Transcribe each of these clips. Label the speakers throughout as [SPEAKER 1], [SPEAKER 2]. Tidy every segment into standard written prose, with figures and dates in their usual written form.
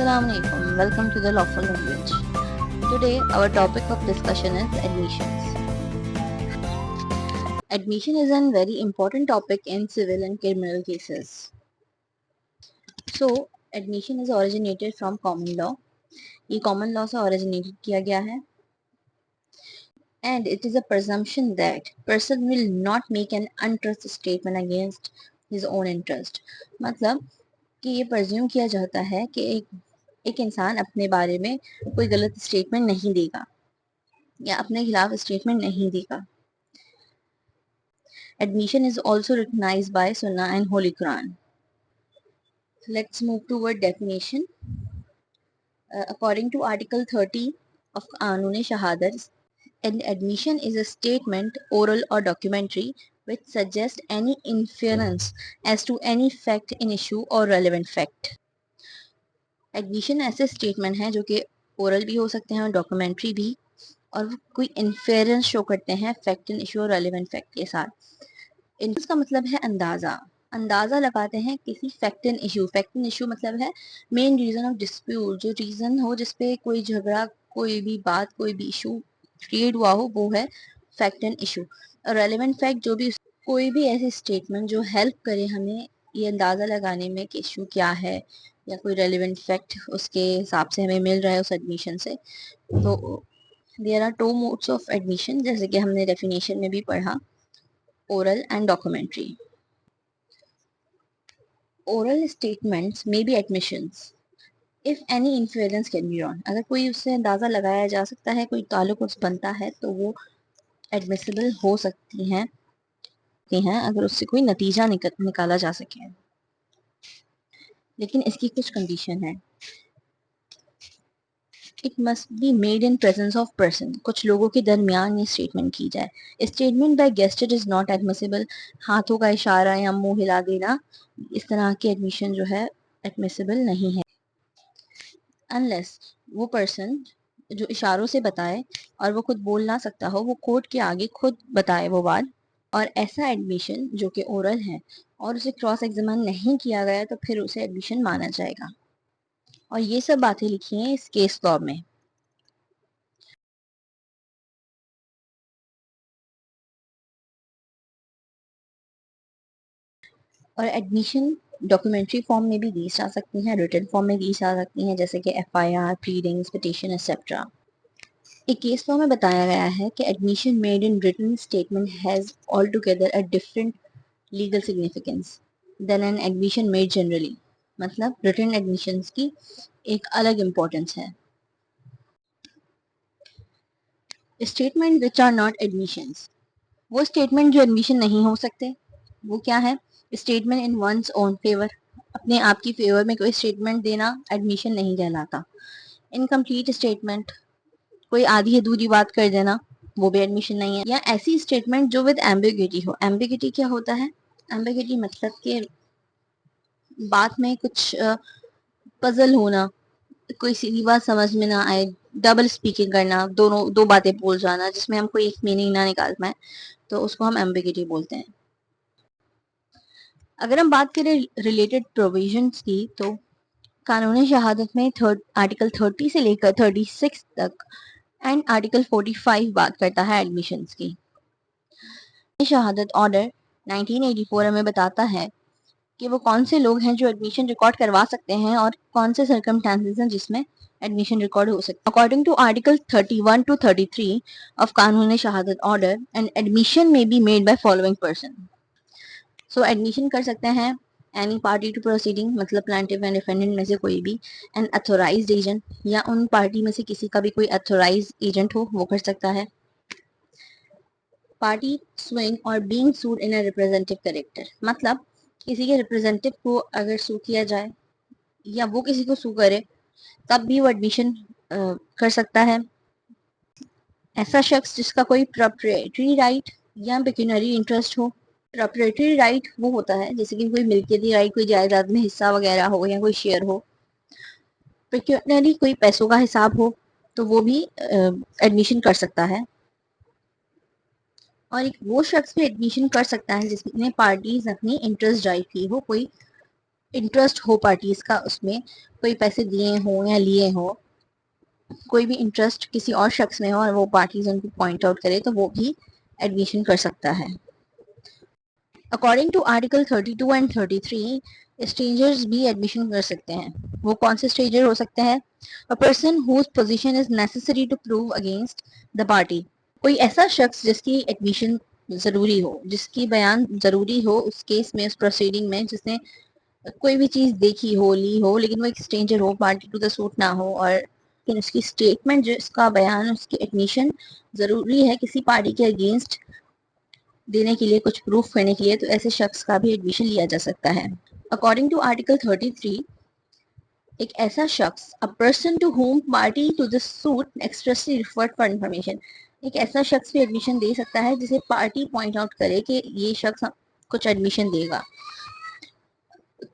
[SPEAKER 1] Assalamu alaikum. Welcome to the Lawful Language. Today, our topic of discussion is admissions. Admission is a very important topic in civil and criminal cases. So, admission is originated from common law. ये common law से originated किया गया है. And it is a presumption that person will not make an untrust statement against his own interest. मतलब कि ये presume किया जाता है कि एक इंसान अपने बारे में कोई गलत स्टेटमेंट नहीं देगा या अपने खिलाफ स्टेटमेंट नहीं देगा. Admission is also recognized by Sunnah and Holy Quran. Let's move toward definition. According to Article 30 of Qanun-e-Shahadat, an admission is a statement, oral or documentary, which suggests any inference as to any fact in issue or relevant fact. Admission ऐसे statement हैं जो कि oral भी हो सकते हैं और documentary भी, और कोई inference शो करते हैं fact in issue और relevant fact के साथ. इसका मतलब है अंदाजा लगाते हैं किसी फैक्ट इन इशू मतलब है मेन रीजन ऑफ डिस्प्यूट, जो रीजन हो जिसपे कोई झगड़ा, कोई भी बात, कोई भी इशू क्रिएट हुआ हो, वो है फैक्ट इन इशू. और रेलेवेंट फैक्ट जो भी कोई भी ऐसी स्टेटमेंट जो हेल्प करे हमें ये अंदाजा लगाने में कि इशू क्या है या कोई रेलेवेंट फैक्ट उसके हिसाब से हमें मिल रहा है उस एडमिशन से. तो there are two modes of admission, जैसे कि हमने डेफिनेशन में भी पढ़ा, oral and documentary. Oral statements may be admissions if any inference can be drawn. अगर कोई उससे अंदाजा लगाया जा सकता है, कोई ताल्लुक बनता है, तो वो admissible हो सकती हैं अगर उससे कोई नतीजा निकाला जा सके. लेकिन इसकी कुछ कंडीशन है. It must be made in presence of person. कुछ लोगों के दरमियान ये स्टेटमेंट की जाए. Statement by gazetted is not admissible. हाथों का इशारा या मुंह हिला देना, इस तरह की एडमिशन जो है एडमिसिबल नहीं है, अनलेस वो पर्सन जो इशारों से बताए और वो खुद बोल ना सकता हो, वो कोर्ट के आगे खुद बताए वो बात. और ऐसा एडमिशन जो कि ओरल है और उसे क्रॉस एग्जामिन नहीं किया गया, तो फिर उसे एडमिशन माना जाएगा. और ये सब बातें लिखी हैं इस केस लॉ में. और एडमिशन डॉक्यूमेंट्री फॉर्म में भी दी जा सकती हैं, रिटन फॉर्म में दी जा सकती हैं, जैसे कि FIR, प्लीडिंग्स, पिटीशन एक्सेट्रा. एक केस लॉ में बताया गया है कि admission made in written statement has altogether a different legal significance than an admission made generally. मतलब रिटन एडमिशंस की एक अलग इम्पोर्टेंस है. Statement which are not admissions, वो स्टेटमेंट जो एडमिशन नहीं हो सकते, वो क्या है? Statement in one's own favour, अपने आप की फेवर में कोई स्टेटमेंट देना एडमिशन नहीं कहलाता. इनकम्प्लीट स्टेटमेंट, कोई आधी अधूरी बात कर देना, वो भी एडमिशन नहीं है. या ऐसी स्टेटमेंट जो विद एम्बिग्यूटी हो. एम्बिग्यूटी क्या होता है? एम्बिग्यूटी मतलब कि बात में कुछ पजल होना, कोई सीधी बात समझ में ना आए, डबल स्पीकिंग करना, दो बातें बोल जाना जिसमें हम कोई एक मीनिंग ना निकाल पाए, तो उसको हम एम्बिग्यूटी बोलते हैं. अगर हम बात करें रिलेटेड प्रोविजंस की, तो कानूनी शहादत में आर्टिकल 30 से लेकर 36 तक एंड आर्टिकल 45 बात करता है एडमिशंस की. शहादत ऑर्डर 1984 हमें बताता है कि वो कौन से लोग हैं जो एडमिशन रिकॉर्ड करवा सकते हैं और कौन से सर्कमस्टेंसेस हैं जिसमें एडमिशन रिकॉर्ड हो सकता है. According to article 31 to 33 of Qanun-e-Shahadat order, and admission may be made by following person. So admission कर सकते हैं एनी पार्टी टू प्रोसीडिंग, मतलब प्लांटिव एंड डिफेंडेंट में से कोई भी, एन अथोराइज्ड एजेंट, या उन पार्टी में से किसी का भी कोई अथोराइज्ड एजेंट हो वो कर सकता है. पार्टी सुइंग और being sued in a representative character, मतलब किसी के रिप्रेजेंटेटिव को अगर सू किया जाए या वो किसी को सू करे, तब भी वो एडमिशन कर सकता है. ऐसा शख्स जिसका कोई प्रॉपर्टी राइट या पेक्यूनियरी इंटरेस्ट हो. प्रॉपर्टी राइट वो होता है जैसे कि कोई मिल्कियती राइट, कोई जायदाद में हिस्सा वगैरह हो या कोई शेयर हो. पेक्यूनियरी कोई पैसों का हिसाब हो, तो वो भी एडमिशन कर सकता है. और एक वो शख्स भी एडमिशन कर सकता है जिसमें पार्टीज अपनी इंटरेस्ट ड्राइव की हो, कोई इंटरेस्ट हो पार्टीज का, उसमें कोई पैसे दिए हो या लिए हो, कोई भी इंटरेस्ट किसी और शख्स में हो और वो पार्टीज उनको पॉइंट आउट करे, तो वो भी एडमिशन कर सकता है। According to article 32 and 33, strangers भी एडमिशन कर सकते हैं। वो कौन से स्ट्रेंजर हो सकते हैं? A person whose position is necessary to prove against the party. कोई ऐसा शख्स जिसकी एडमिशन जरूरी हो, जिसकी बयान जरूरी हो उस केस में, उस प्रोसीडिंग में, जिसने कोई भी चीज देखी हो, ली हो, लेकिन वो एक स्ट्रेंजर हो, पार्टी टू द सूट ना हो, और लेकिन उसकी स्टेटमेंट, जो उसका बयान, उसकी एडमिशन जरूरी है किसी पार्टी के अगेंस्ट देने के लिए, कुछ प्रूफ करने के लिए, तो ऐसे शख्स का भी एडमिशन लिया जा सकता है। अकॉर्डिंग टू आर्टिकल 33, एक ऐसा शख्स, a person to whom party to the suit expressly referred for information, एक ऐसा शख्स भी एडमिशन दे सकता है जिसे पार्टी पॉइंट आउट करे कि ये शख्स कुछ एडमिशन देगा,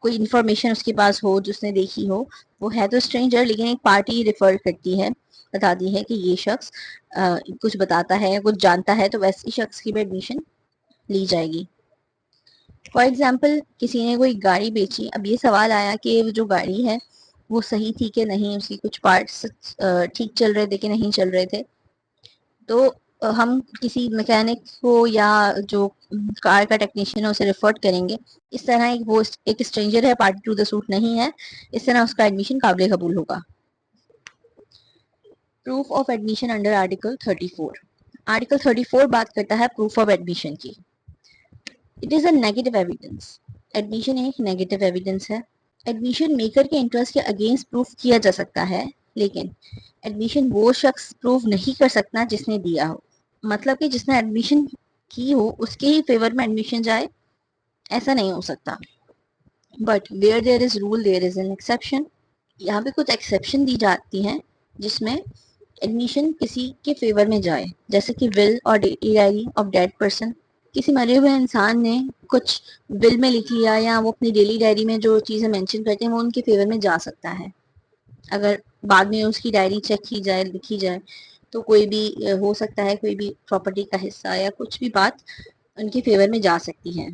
[SPEAKER 1] कोई इन्फॉर्मेशन उसके पास हो जो उसने देखी हो, वो है तो स्ट्रेंजर, लेकिन एक पार्टी रिफर करती है, बताती है कि ये शख्स कुछ बताता है, कुछ जानता है, तो वैसे शख्स की भी एडमिशन ली जाएगी। फॉर एग्जाम्पल, किसी ने कोई गाड़ी बेची, अब ये सवाल आया कि जो गाड़ी है वो सही थी कि नहीं, उसकी कुछ पार्ट्स ठीक चल रहे थे कि नहीं चल रहे थे, तो हम किसी मैकेनिक को या जो कार का टेक्नीशियन है उसे रिफर करेंगे। इस तरह वो एक स्ट्रेंजर है, पार्टी टू द सूट नहीं है, इस तरह उसका एडमिशन काबिल कबूल होगा। Proof of admission under article 34। Article 34 बात करता है प्रूफ ऑफ एडमिशन की। It is a negative evidence. Admission एक नेगेटिव एविडेंस है। एडमिशन मेकर के इंटरेस्ट के अगेंस्ट प्रूफ किया जा सकता है, लेकिन एडमिशन वो शख्स प्रूफ नहीं कर सकता जिसने दिया हो। मतलब कि जिसने एडमिशन की हो उसके ही फेवर में एडमिशन जाए, ऐसा नहीं हो सकता। But where there is rule there is an exception. यहाँ पे कुछ एक्सेप्शन दी जाती हैं जिसमें एडमिशन किसी के फेवर में जाए, जैसे कि विल और डायरी ऑफ डेड पर्सन। किसी मरे हुए इंसान ने कुछ विल में लिख लिया या वो अपनी डेली डायरी में जो चीज़ें मेंशन करते हैं वो उनके फेवर में जा सकता है। अगर बाद में उसकी डायरी चेक की जाए, लिखी जाए, तो कोई भी हो सकता है, कोई भी प्रॉपर्टी का हिस्सा या कुछ भी बात उनके फेवर में जा सकती है।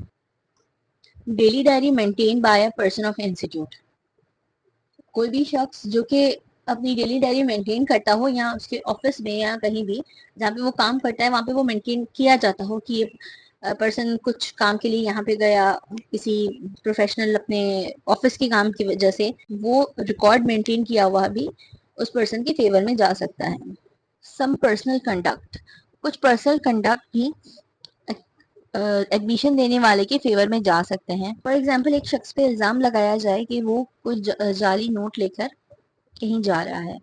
[SPEAKER 1] Daily diary maintain by a person of institute. कोई भी शख्स जो कि अपनी डेली डायरी मेंटेन करता हो, या उसके ऑफिस में या कहीं भी जहाँ पे वो काम करता है वहाँ पे वो मेंटेन किया जाता हो कि ये पर्सन कुछ काम के लिए यहाँ पे गया, किसी प्रोफेशनल अपने ऑफिस के काम की वजह से, वो रिकॉर्ड मेंटेन किया हुआ भी उस पर्सन के फेवर में जा सकता है। सम पर्सनल कंडक्ट, कुछ पर्सनल कंडक्ट भी एडमिशन देने वाले के फेवर में जा सकते हैं। फॉर एग्जाम्पल, एक शख्स पे इल्ज़ाम लगाया जाए कि वो कुछ जाली नोट लेकर कहीं जा रहा है,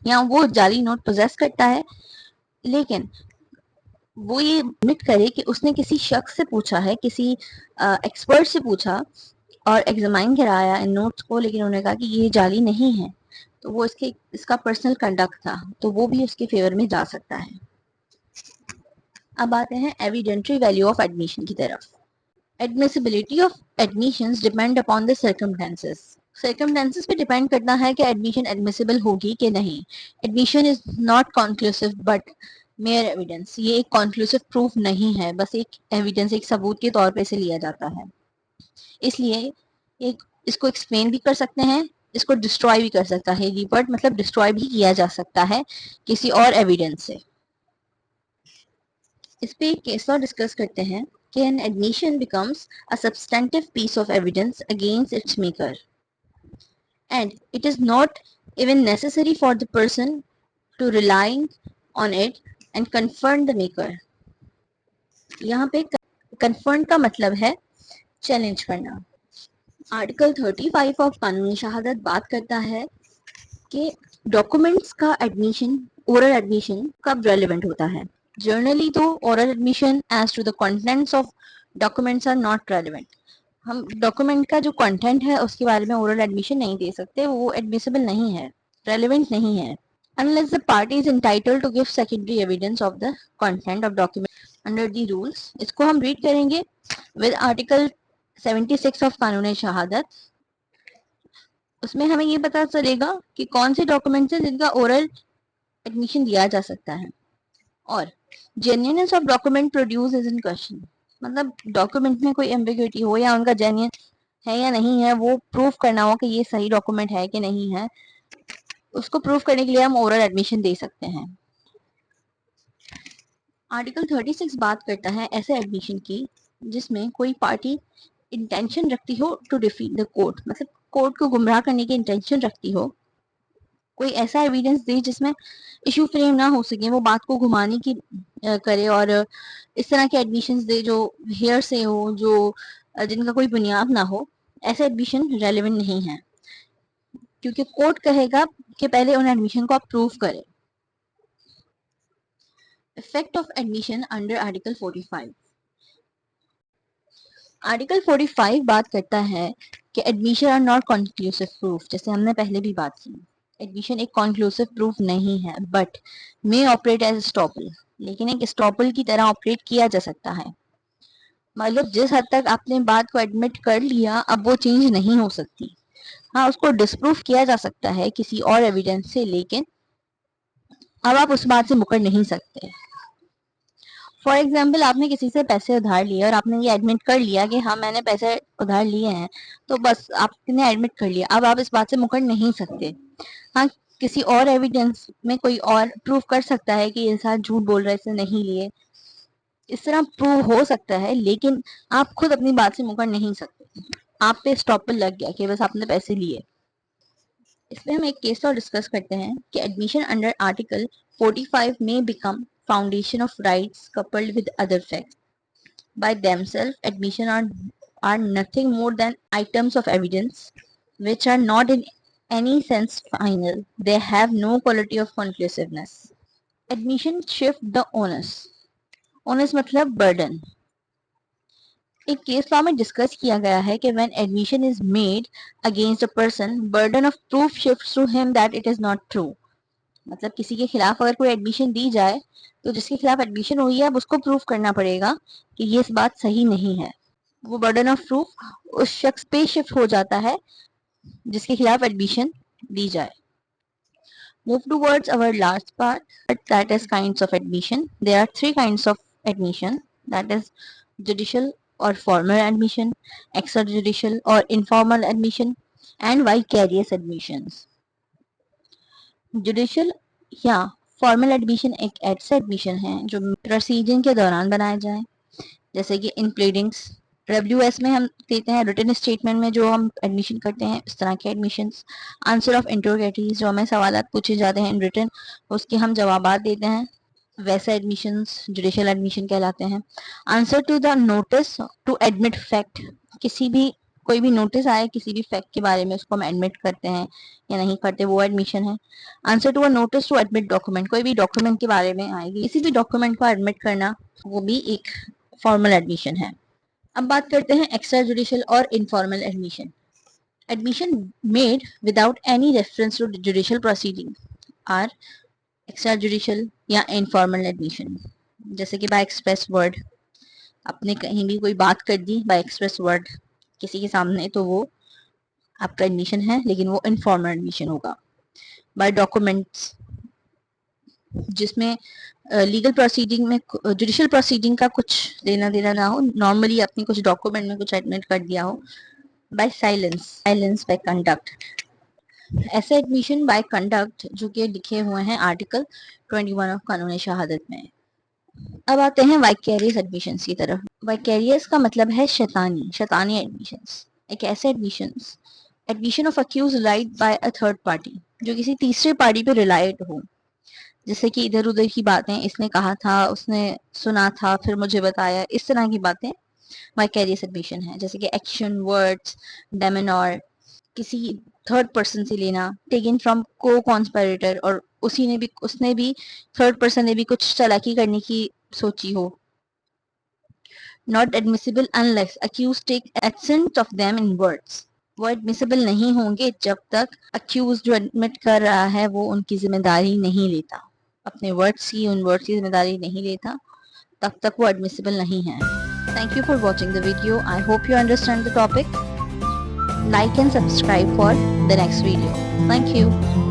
[SPEAKER 1] या वो जाली नोट पोजेस करता है, लेकिन वो ये एडमिट करे कि उसने किसी शख्स से पूछा है, किसी एक्सपर्ट से पूछा और एग्जामाइन कराया इन नोट्स को, लेकिन उन्होंने कहा कि ये जाली नहीं है, तो वो इसका पर्सनल कंडक्ट था, तो वो भी उसके फेवर में जा सकता है। अब आते हैं एविडेंटरी वैल्यू ऑफ एडमिशन की तरफ। Admissibility of admissions depend upon the circumstances. Circumstances पे डिपेंड करना है कि एडमिशन एडमिसिबल होगी कि नहीं। Admission is not conclusive but mayor evidence. ये एक कॉन्क्लूसिव प्रूफ नहीं है, बस एक एविडेंस, एक सबूत के तौर पे इसे लिया जाता है। इसलिए एक इसको एक्सप्लेन भी कर सकते हैं, इसको डिस्ट्रॉय भी कर सकता है। रिवर्ट मतलब डिस्ट्रॉय भी किया जा सकता है किसी और एविडेंस से। इस पे एक केस लॉ डिस्कस करते हैं कि an admission becomes a substantive piece of evidence against its maker and it is not even necessary for the person to relying on it and confront the maker. यहाँ पे confront का मतलब है challenge करना। Article 35 of कानूनी शहादत बात करता है कि डॉक्यूमेंट्स का एडमिशन, ओरल एडमिशन कब रेलिवेंट होता है। जनरली तो oral admission as to the contents of documents are not relevant. हम डॉक्यूमेंट का जो कंटेंट है उसके बारे में ओरल एडमिशन नहीं दे सकते, वो एडमिसिबल नहीं है, रेलिवेंट नहीं है। Unless the party is entitled to give secondary evidence of the content of document under the rules. इसको हम रीड करेंगे with आर्टिकल 76 ऑफ कानून शहादत। उसमें हमें ये पता चलेगा कि कौन से डॉक्यूमेंट्स हैं जिनका ओरल एडमिशन दिया जा सकता है, और genuineness of document produce is in question. मतलब डॉक्यूमेंट में कोई एम्बिग्युइटी हो या उनका जेन्युइन है या नहीं है, वो प्रूव करना हो कि ये सही डॉक्यूमेंट है कि नहीं है, उसको प्रूव करने के लिए हम ओरल एडमिशन दे सकते हैं। आर्टिकल 36 बात करता है ऐसे एडमिशन की जिसमें कोई पार्टी इंटेंशन रखती हो टू डिफीट द कोर्ट, मतलब कोर्ट को गुमराह करने की इंटेंशन रखती हो, कोई ऐसा एविडेंस दे जिसमें इशू फ्रेम ना हो सके, वो बात को घुमाने की करे, और इस तरह के एडमिशंस दे जो हेयर से हो, जो जिनका कोई बुनियाद ना हो, ऐसे एडमिशन रेलेवेंट नहीं है, क्योंकि कोर्ट कहेगा कि पहले उन एडमिशन को आप प्रूव करें। Effect of admission under article 45। Article 45 बात करता है कि admission are not conclusive proof, जैसे हमने पहले भी बात की, एडमिशन एक कॉन्क्लूसिव प्रूफ नहीं है, but may operate as estoppel, लेकिन एक स्टॉपल की तरह ऑपरेट किया जा सकता है। मतलब जिस हद तक आपने बात को एडमिट कर लिया, अब वो चेंज नहीं हो सकती। हाँ, उसको डिस्प्रूव किया जा सकता है किसी और एविडेंस से, लेकिन अब आप उस बात से मुकर नहीं सकते। फॉर एग्जाम्पल, आपने किसी से पैसे उधार लिए और आपने ये एडमिट कर लिया कि हाँ मैंने पैसे उधार लिए हैं, तो बस आपने एडमिट कर लिया, अब आप इस बात से मुकर नहीं सकते। हाँ, किसी और एविडेंस में कोई और प्रूव कर सकता है कि ये इंसान झूठ बोल रहा है, इसने नहीं लिए, इस तरह प्रूव हो सकता है, लेकिन आप खुद अपनी बात से मुकर नहीं सकते। आप पे स्टॉपर लग गया कि बस आपने पैसे लिए। इसमें हम एक केस और डिस्कस करते हैं कि एडमिशन अंडर आर्टिकल 45 में become foundation of rights coupled with other facts. By themselves, admission are nothing more than items of evidence which are not in any sense final. They have no quality of conclusiveness. Admission shift the onus. Onus मतलब burden. एक case law में discuss किया गया है कि when admission is made against a person, burden of proof shifts to him that it is not true. मतलब किसी के खिलाफ अगर कोई एडमिशन दी जाए, तो जिसके खिलाफ एडमिशन हुई है अब उसको प्रूफ करना पड़ेगा कि ये इस बात सही नहीं है। वो बर्डन ऑफ प्रूफ उस शख्स पे शिफ्ट हो जाता है जिसके खिलाफ एडमिशन दी जाए। Move towards our last part, that is kinds of admission. There are three kinds of admission, that is judicial or formal admission, extrajudicial or informal admission, and vicarious admissions. Judicial या formal admission एक ऐसा admission है जो proceeding के दौरान बनाया जाए, जैसे कि इन प्लीडिंग्स, डब्ल्यूएस में हम देते हैं, रिटन स्टेटमेंट में जो हम एडमिशन करते हैं, इस तरह के एडमिशंस, आंसर ऑफ इंटरोगेटरीज, जो हमें सवाल पूछे जाते हैं इन रिटन, उसके हम जवाब देते हैं, वैसे एडमिशंस जुडिशियल एडमिशन कहलाते हैं। Answer to the notice to admit fact, किसी भी कोई भी नोटिस आए किसी भी फैक्ट के बारे में, उसको हम एडमिट करते हैं या नहीं करते, वो एडमिशन है। Answer to a notice to admit document, कोई भी डॉक्यूमेंट के बारे में आएगी, किसी भी डॉक्यूमेंट को एडमिट करना, वो भी एक फॉर्मल एडमिशन है। अब बात करते हैं एक्स्ट्रा जुडिशियल और informal admission. Admission made without any reference to judicial proceeding are extra judicial या इनफॉर्मल एडमिशन। जैसे कि बाय एक्सप्रेस वर्ड, आपने कहीं भी कोई बात कर दी बाय एक्सप्रेस वर्ड किसी के सामने, तो वो आपका एडमिशन है, लेकिन वो इनफॉर्मल एडमिशन होगा। बाय डॉक्यूमेंट्स, जिसमें लीगल प्रोसीडिंग में जुडिशियल प्रोसीडिंग का कुछ लेना देना ना हो, नॉर्मली अपनी कुछ डॉक्यूमेंट में कुछ एडमिट कर दिया हो। बाय साइलेंस बाय कंडक्ट, ऐसे एडमिशन बाय कंडक्ट जो कि लिखे हुए हैं आर्टिकल 21 ऑफ कानून शहादत में। अब आते हैं वाइकेरियस एडमिशंस की तरफ। वाइकेरियस का मतलब है शैतानी एडमिशंस। एक ऐसे admission of accused right by a third party, जो किसी तीसरे पार्टी पे रिलायड हो, जैसे कि इधर उधर की बातें, इसने कहा था, उसने सुना था, फिर मुझे बताया, इस तरह की बातें वाइकेरियस एडमिशन है। जैसे कि एक्शन, वर्ड्स, डेमेनॉर, किसी थर्ड पर्सन से लेना, टेकन फ्रॉम को कॉन्स्पिरेटर, और उसने भी थर्ड पर्सन ने भी कुछ चालाकी करने की सोची हो। Not admissible unless accused take assent of them in words, वो एडमिसिबल नहीं होंगे जब तक अक्यूज जो एडमिट कर रहा है वो उनकी जिम्मेदारी नहीं लेता, अपने वर्ड्स की, उन वर्ड्स की जिम्मेदारी नहीं लेता, तब तक वो एडमिसिबल नहीं है। Thank you for watching the video. I hope you understand the topic. Like and subscribe for the next video. Thank you.